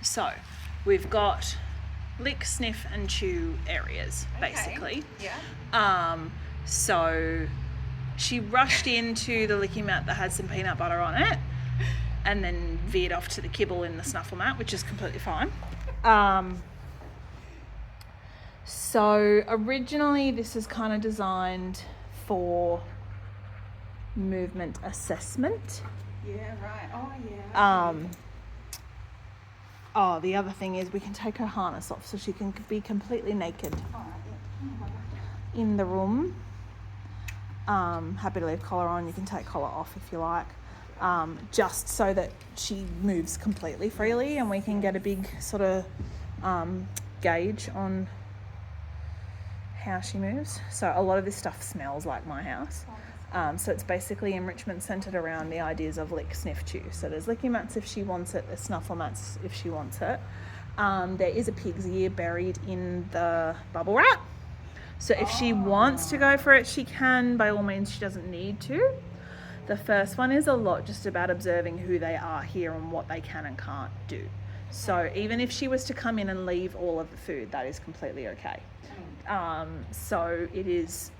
So we've got lick, sniff and chew areas, basically. Yeah. So she rushed into the licking mat that had some peanut butter on it and then veered off to the kibble in the snuffle mat, which is completely fine. So originally this is kind of designed for movement assessment. Yeah, right. Oh, yeah. The other thing is we can take her harness off so she can be completely naked in the room. Happy to leave collar on. You can take collar off if you like. Just so that she moves completely freely and we can get a big sort of gauge on how she moves. So a lot of this stuff smells like my house. So it's basically enrichment centred around the ideas of lick, sniff, chew. So there's licking mats if she wants it, there's snuffle mats if she wants it. There is a pig's ear buried in the bubble wrap. So if she wants to go for it, she can. By all means, she doesn't need to. The first one is a lot just about observing who they are here and what they can and can't do. So even if she was to come in and leave all of the food, that is completely okay. So it is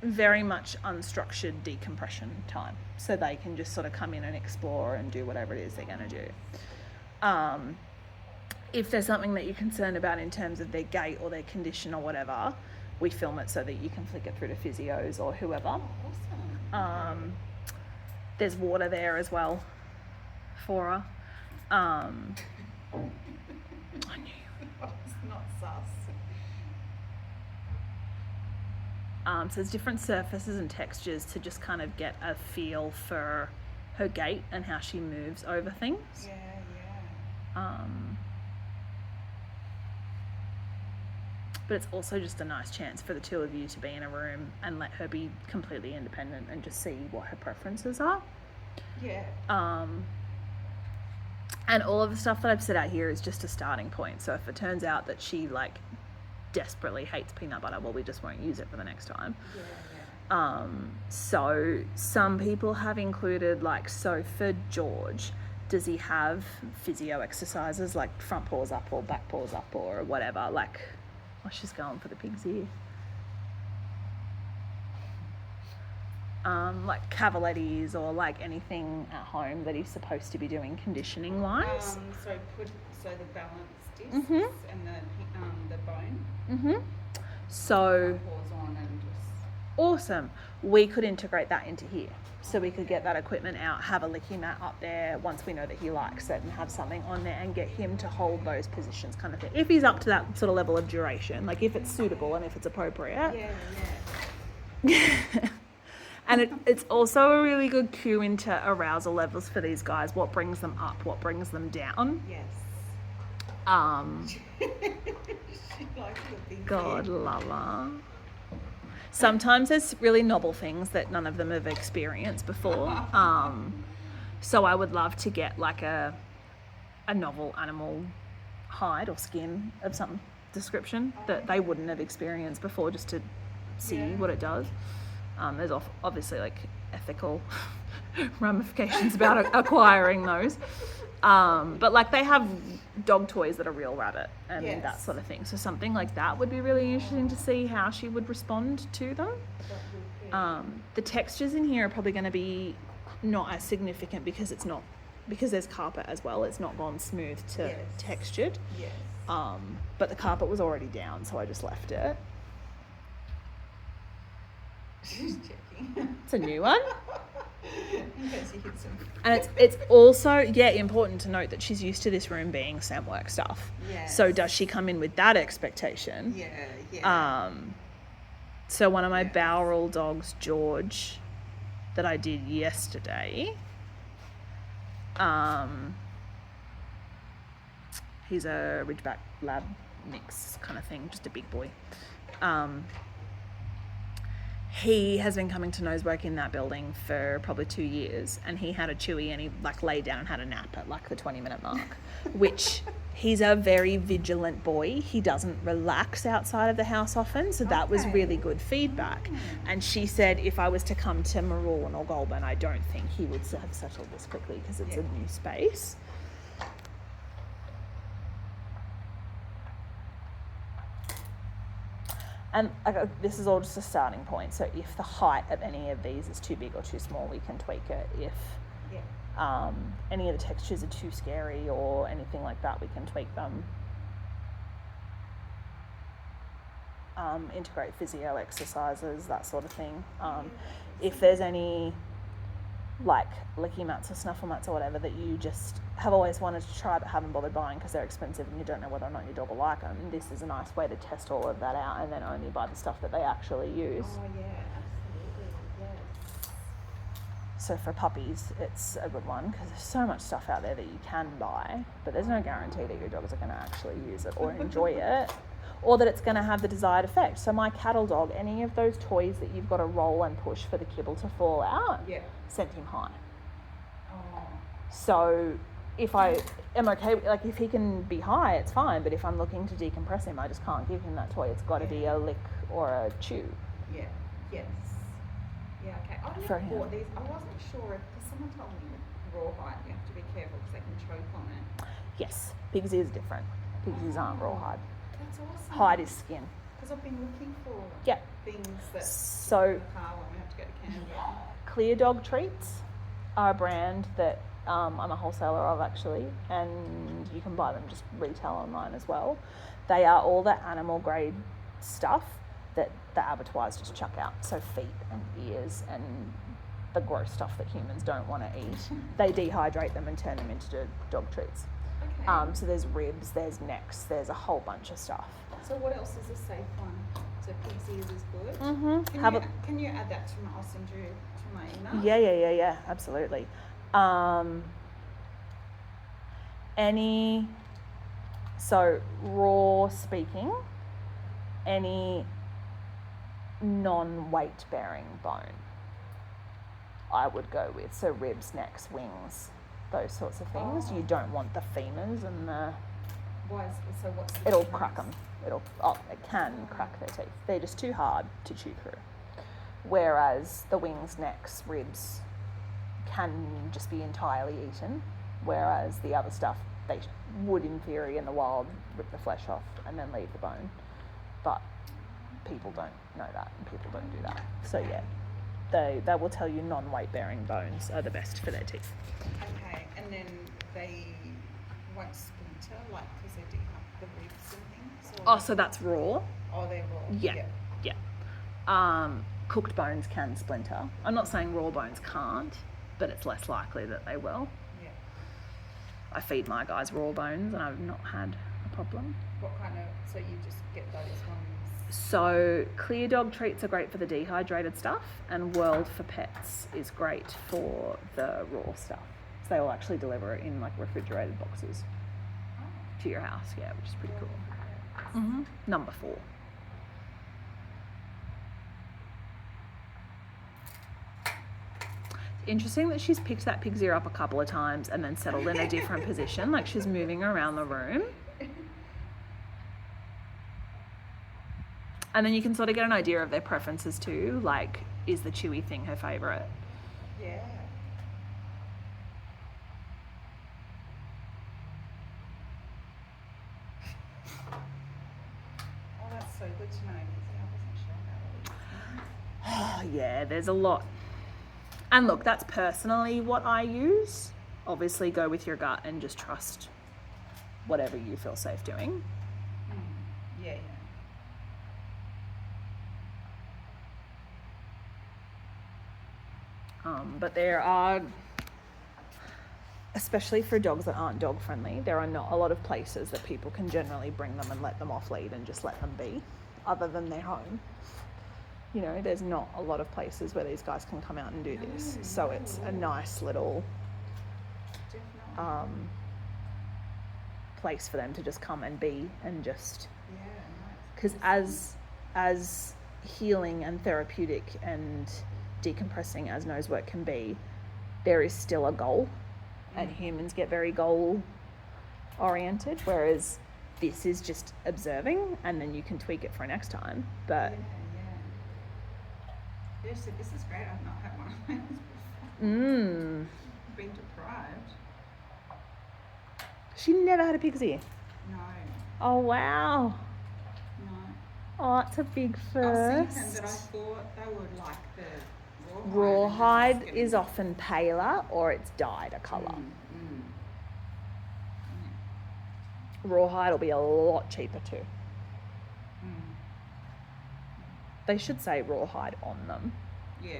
very much unstructured decompression time. So they can just sort of come in and explore and do whatever it is they're going to do. If there's something that you're concerned about in terms of their gait or their condition or whatever, we film it so that you can flick it through to physios or whoever. Awesome. There's water there as well for her. I knew you. It's not sus. So there's different surfaces and textures to just kind of get a feel for her gait and how she moves over things. Yeah. But it's also just a nice chance for the two of you to be in a room and let her be completely independent and just see what her preferences are. Yeah. And all of the stuff that I've set out here is just a starting point. So if it turns out that she desperately hates peanut butter, well, we just won't use it for the next time. Yeah. So some people have included so for George, does he have physio exercises like front paws up or back paws up or whatever? She's going for the pig's ear. Cavalettis or anything at home that he's supposed to be doing conditioning wise. So the balance discs and the bone. So Paws on and just awesome. We could integrate that into here. So we could get that equipment out, have a licking mat up there once we know that he likes it and have something on there and get him to hold those positions kind of thing. If he's up to that sort of level of duration, if it's suitable and if it's appropriate. Yeah. And it's also a really good cue into arousal levels for these guys. What brings them up? What brings them down? Yes. She likes the big God love her. Sometimes there's really novel things that none of them have experienced before. So I would love to get a novel animal hide or skin of some description that they wouldn't have experienced before, just to see what it does. There's obviously ethical ramifications about acquiring those. But they have dog toys that are real rabbit and that sort of thing. So something like that would be really interesting to see how she would respond to them. The textures in here are probably going to be not as significant because there's carpet as well. It's not gone smooth to textured. Yes. But the carpet was already down, so I just left it. She's checking. It's a new one. In case you hit some. And it's also, important to note that she's used to this room being SEM work stuff. Yes. So does she come in with that expectation? Yeah. So one of my Bowral dogs, George, that I did yesterday, he's a Ridgeback Lab mix kind of thing, just a big boy. He has been coming to nose work in that building for probably 2 years, and he had a chewy and he laid down and had a nap at the 20-minute mark, which he's a very vigilant boy. He doesn't relax outside of the house often, so that was really good feedback. And she said if I was to come to Maroon or Goulburn, I don't think he would have settled this quickly because it's a new space. And this is all just a starting point. So if the height of any of these is too big or too small, we can tweak it. If any of the textures are too scary or anything like that, we can tweak them. Integrate physio exercises, that sort of thing. If there's any like licky mats or snuffle mats or whatever that you just have always wanted to try but haven't bothered buying because they're expensive and you don't know whether or not your dog will like them, this is a nice way to test all of that out and then only buy the stuff that they actually use. Oh yeah, absolutely, yes. So for puppies, it's a good one because there's so much stuff out there that you can buy, but there's no guarantee that your dogs are going to actually use it or enjoy it, or that it's going to have the desired effect. So my cattle dog, any of those toys that you've got to roll and push for the kibble to fall out, sent him high. Oh. So if I am okay, like if he can be high, it's fine, but if I'm looking to decompress him, I just can't give him that toy. It's got to be a lick or a chew. Yeah, yes. Yeah, okay. I never bought these. I wasn't sure because someone told me rawhide, you have to be careful because they can choke on it. Yes, pig's ear is different. Pig's ears aren't rawhide. That's awesome. Hide is skin. Because I've been looking for things that so in the car when we have to go to Canberra. Clear Dog Treats are a brand that I'm a wholesaler of actually, and you can buy them just retail online as well. They are all the animal grade stuff that the abattoirs just chuck out. So feet and ears and the gross stuff that humans don't want to eat. They dehydrate them and turn them into dog treats. Okay. So there's ribs, there's necks, there's a whole bunch of stuff. So what else is a safe one? So pig's ears is good? Mm-hmm. Can you add that to my, I'll send you to my email? Yeah, absolutely. So raw speaking, any non-weight bearing bone I would go with. So ribs, necks, wings, those sorts of things. You don't want the femurs and the... Why is, so what's the It'll difference? crack them. It can crack their teeth. They're just too hard to chew through. Whereas the wings, necks, ribs can just be entirely eaten. Whereas the other stuff, they would in theory in the wild rip the flesh off and then leave the bone. But people don't know that and people don't do that. So yeah, they will tell you non-weight bearing bones are the best for their teeth. Okay, and then they won't splinter like because they dig up the ribs and things? Or... Oh, so that's raw? Oh, they're raw. Yeah. Cooked bones can splinter. I'm not saying raw bones can't, but it's less likely that they will. Yeah. I feed my guys raw bones and I've not had a problem. What kind of, so you just get those ones? So Clear Dog Treats are great for the dehydrated stuff, and World for Pets is great for the raw stuff. So they will actually deliver it in like refrigerated boxes to your house, which is pretty cool. Number 4. Interesting that she's picked that pig's ear up a couple of times and then settled in a different position, like she's moving around the room. And then you can sort of get an idea of their preferences too, like is the chewy thing her favourite? Yeah. Oh, that's so good to know. I wasn't sure about all these things. Yeah, there's a lot. And look, that's personally what I use. Obviously go with your gut and just trust whatever you feel safe doing. Yeah. But there are, especially for dogs that aren't dog friendly, there are not a lot of places that people can generally bring them and let them off lead and just let them be, other than their home. You know, there's not a lot of places where these guys can come out and do this. So it's a nice little place for them to just come and be and just... Because as healing and therapeutic and decompressing as nose work can be, there is still a goal, and humans get very goal oriented, whereas this is just observing and then you can tweak it for next time. But So this is great. I've not had one of those before. Been deprived. She never had a pig's ear. No. Oh wow. No. Oh, it's a big I've first. seen them, but I thought they would like the Rawhide is often paler or it's dyed a colour. Rawhide will be a lot cheaper too. They should say rawhide on them. Yeah.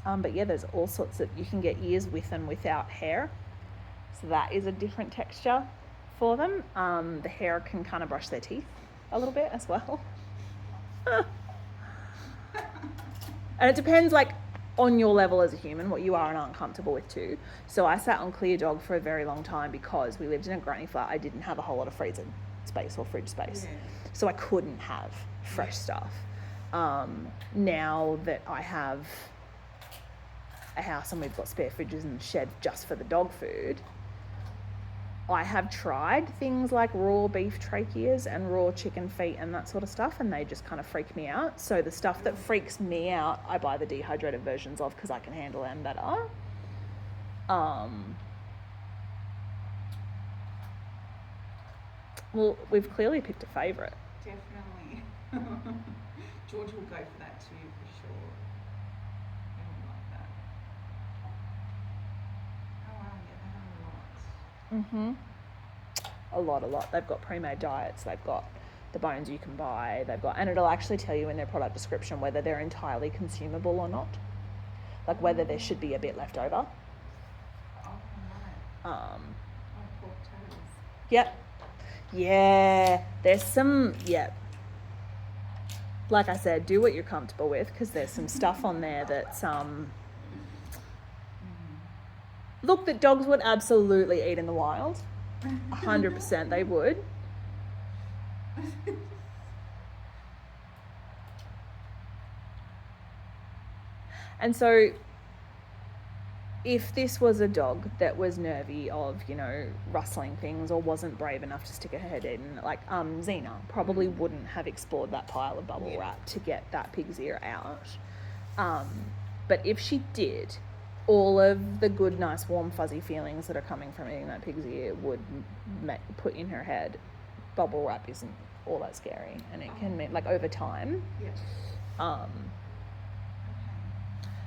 But yeah, there's all sorts of, you can get ears with and without hair. So that is a different texture for them. The hair can kind of brush their teeth a little bit as well. And it depends like on your level as a human, what you are and aren't comfortable with too. So I sat on Clear Dog for a very long time because we lived in a granny flat. I didn't have a whole lot of freezer space or fridge space. Yeah. So I couldn't have fresh stuff. Now that I have a house and we've got spare fridges in the shed just for the dog food, I have tried things like raw beef tracheas and raw chicken feet and that sort of stuff, and they just kind of freak me out. So the stuff that freaks me out, I buy the dehydrated versions of because I can handle them better. Well, we've clearly picked a favourite. Definitely. George will go for that too, for sure. I don't like that. Oh wow, yeah, they have a lot. A lot. They've got pre-made diets. They've got the bones you can buy. And it'll actually tell you in their product description whether they're entirely consumable or not. Like whether there should be a bit left over. Oh, right. Pork toes. Yep. Yeah. There's some, like I said, do what you're comfortable with because there's some stuff on there that's, look, that dogs would absolutely eat in the wild. 100% they would. And so if this was a dog that was nervy of, rustling things or wasn't brave enough to stick her head in, like Xena probably wouldn't have explored that pile of bubble wrap to get that pig's ear out. But if she did, all of the good, nice, warm, fuzzy feelings that are coming from eating that pig's ear would put in her head, bubble wrap isn't all that scary, and it can mean, like, over time.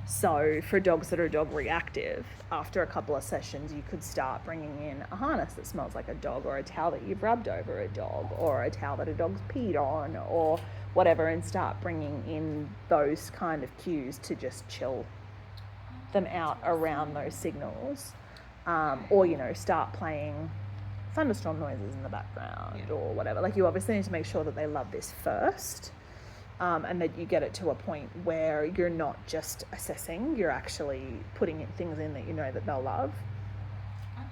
So for dogs that are dog reactive, after a couple of sessions, you could start bringing in a harness that smells like a dog, or a towel that you've rubbed over a dog, or a towel that a dog's peed on, or whatever, and start bringing in those kind of cues to just chill them out around those signals, or start playing thunderstorm noises in the background or whatever. Like, you obviously need to make sure that they love this first, and that you get it to a point where you're not just assessing, you're actually putting in things in that you know that they'll love.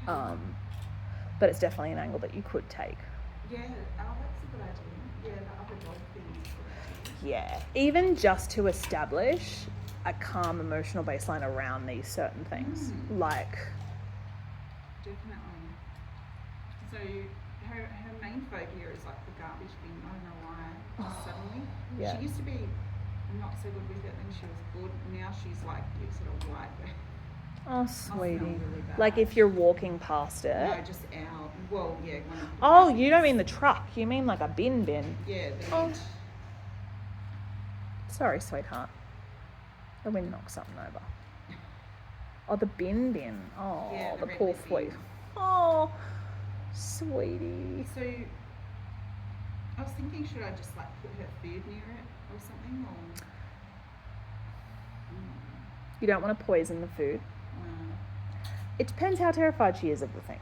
But it's definitely an angle that you could take. That's a good idea. The other dog things. Yeah, even just to establish a calm emotional baseline around these certain things. Like, definitely. So her main phobia is like the garbage bin. I don't know why. Just suddenly. Yeah. She used to be not so good with it, then she was good. Now she's like, you sort of like it. Oh, sweetie. Really bad. Like if you're walking past it. No, just out. Well, yeah. Oh, you don't mean the truck. You mean like a bin. Yeah. Sorry, sweetheart. The wind knocked something over. Oh, the bin. Oh, yeah, the poor sweet. Oh, sweetie. So, I was thinking, should I just like put her food near it or something? Or you don't want to poison the food. It depends how terrified she is of the thing.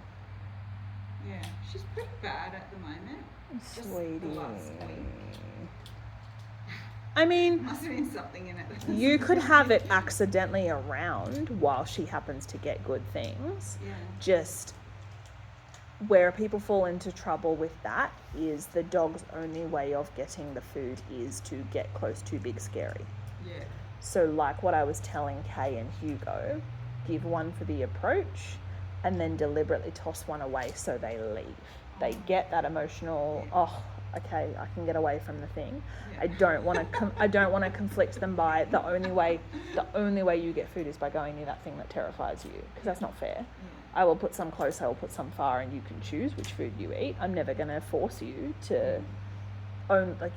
Yeah, she's pretty bad at the moment. Sweetie. Just the last week. I mean, Must have been something in it. You could have it accidentally around while she happens to get good things. Yeah. Just where people fall into trouble with that is the dog's only way of getting the food is to get close to Big Scary. Yeah. So like what I was telling Kay and Hugo, give one for the approach and then deliberately toss one away so they leave. They get that emotional, okay, I can get away from the thing. Yeah. I don't want to conflict them by the only way you get food is by going near that thing that terrifies you, because that's not fair. Yeah. I will put some close, I will put some far, and you can choose which food you eat. I'm never going to force you to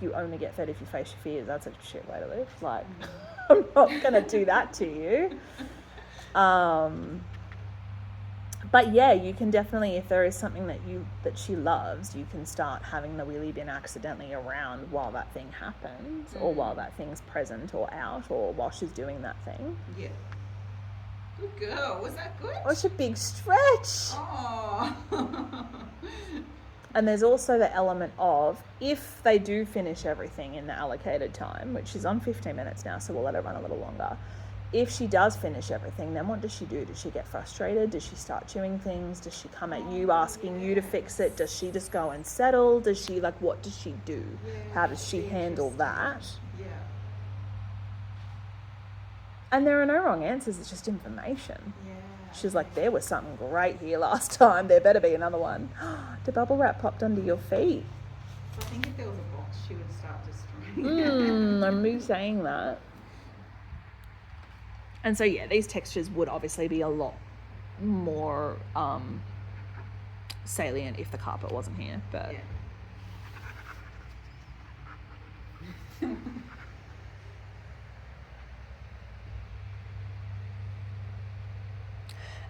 you only get fed if you face your fears. That's a shit way to live. Like, I'm not going to do that to you. But yeah, you can definitely, if there is something that she loves, you can start having the wheelie bin accidentally around while that thing happens, or while that thing's present or out, or while she's doing that thing. Yeah. Good girl. Was that good? Oh, it's a big stretch. Oh. And there's also the element of, if they do finish everything in the allocated time, which is on 15 minutes now, so we'll let it run a little longer. If she does finish everything, then what does she do? Does she get frustrated? Does she start chewing things? Does she come at you asking you to fix it? Does she just go and settle? Does she, what does she do? Yeah, how does she handle that? Yeah. And there are no wrong answers, it's just information. Yeah. She's like, there was something great here last time. There better be another one. The bubble wrap popped under your feet. So I think if there was a box, she would start destroying it. I'm me saying that. And so, yeah, these textures would obviously be a lot more salient if the carpet wasn't here. But yeah.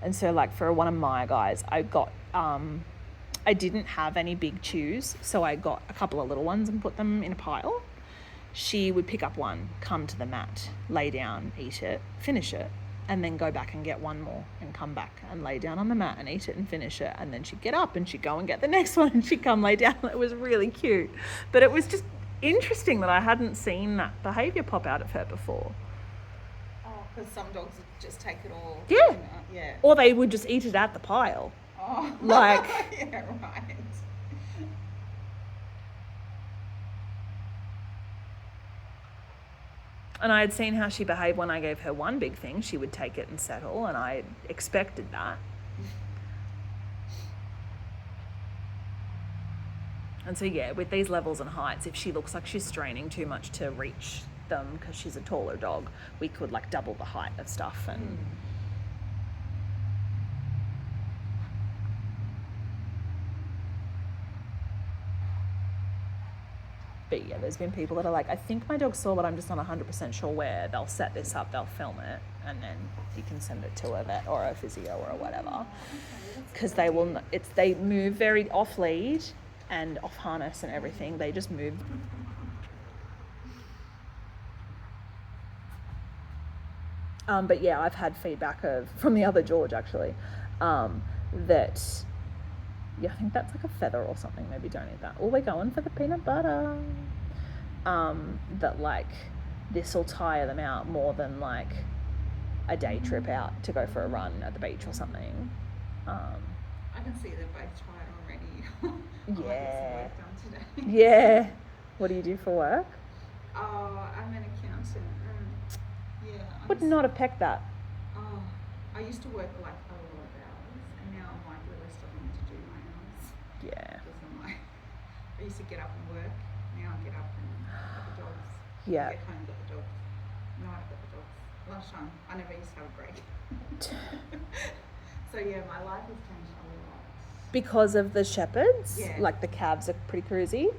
And so, like, for one of my guys, I got, I didn't have any big chews, so I got a couple of little ones and put them in a pile. She would pick up one, come to the mat, lay down, eat it, finish it, and then go back and get one more and come back and lay down on the mat and eat it and finish it. And then she'd get up and she'd go and get the next one and she'd come lay down. It was really cute. But it was just interesting that I hadn't seen that behaviour pop out of her before. Oh, because some dogs would just take it all. Yeah. Yeah. Or they would just eat it at the pile. Oh. Like. Yeah, right. And I had seen how she behaved when I gave her one big thing. She would take it and settle, and I expected that. And so, yeah, with these levels and heights, if she looks like she's straining too much to reach them because she's a taller dog, we could, like, double the height of stuff. And But yeah, there's been people that are like, I think my dog saw, but I'm just not 100% sure where. They'll set this up, they'll film it, and then you can send it to a vet or a physio or whatever. Because they will, they move very off lead and off harness and everything. They just move. But yeah, I've had feedback from the other George actually, that. Yeah, I think that's like a feather or something. Maybe don't eat that. Oh, we're going for the peanut butter. That like this will tire them out more than like a day trip out to go for a run at the beach or something. I can see they're both tired already. Yeah. Work done today. Yeah. What do you do for work? Oh, I'm an accountant. Yeah. Would not have pecked that. Oh, I used to work like a lot of hours, and now I'm like really struggling to do my hours. Yeah. Because I'm like, I used to get up and work. Now I get up and get the dogs. Yeah. Get home, get the dogs. No, I've got the dogs. Lunchtime, I never used to have a break. So yeah, my life has changed a lot. Because of the shepherds? Yeah. Like the calves are pretty cruisy?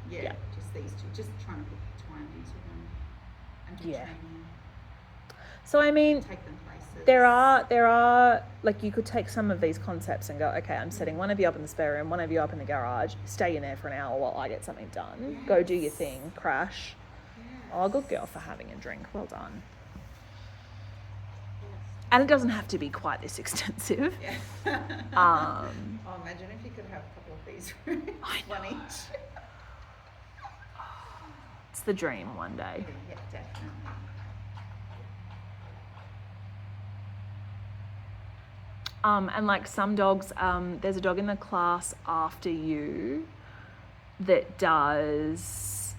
Yeah. Just these two. Just trying to put time into them and do training. So I mean, take them places. there are like, you could take some of these concepts and go, okay, I'm setting one of you up in the spare room, one of you up in the garage, stay in there for an hour while I get something done. Go do your thing, crash. Oh, good girl for having a drink. Well done. And it doesn't have to be quite this extensive. Yeah. Oh, imagine if you could have a couple of these. One each. It's the dream one day. Yeah, definitely. And like some dogs, there's a dog in the class after you that does,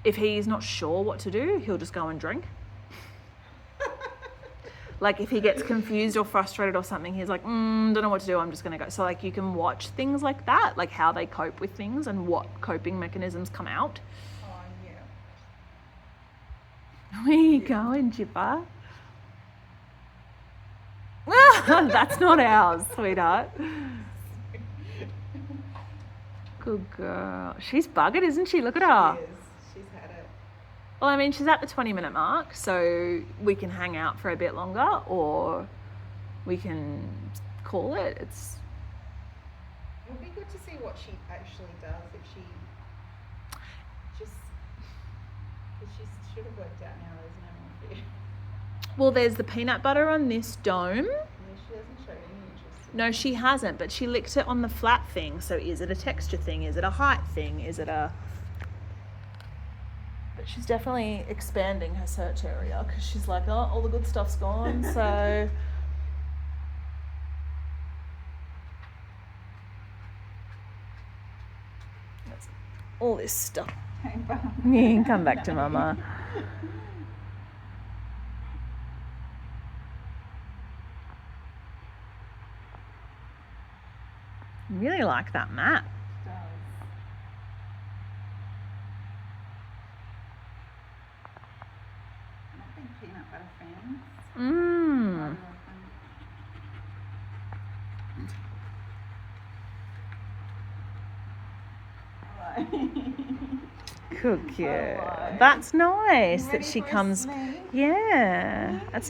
if he's not sure what to do, he'll just go and drink. Like if he gets confused or frustrated or something, he's like, don't know what to do, I'm just going to go. So like you can watch things like that, like how they cope with things and what coping mechanisms come out. Oh, yeah. Where are you going, Chippa? That's not ours, sweetheart. Good girl. She's buggered, isn't she? Look at her. She is. She's had it. Well, I mean, she's at the 20-minute mark, so we can hang out for a bit longer, or we can call it. It would be good to see what she actually does. If she just, because she should have worked out now. There's no more fear. Well, there's the peanut butter on this dome. Yeah, she hasn't showed any interest. No, she hasn't, but she licked it on the flat thing. So is it a texture thing? Is it a height thing? Is it a... But she's definitely expanding her search area because she's like, oh, all the good stuff's gone. So... That's all this stuff. Came back. You can come back to Mama. Really like that map. It does. I'm not big peanut butter fans. Mmm. Good girl. That's nice that she comes. Yeah. That's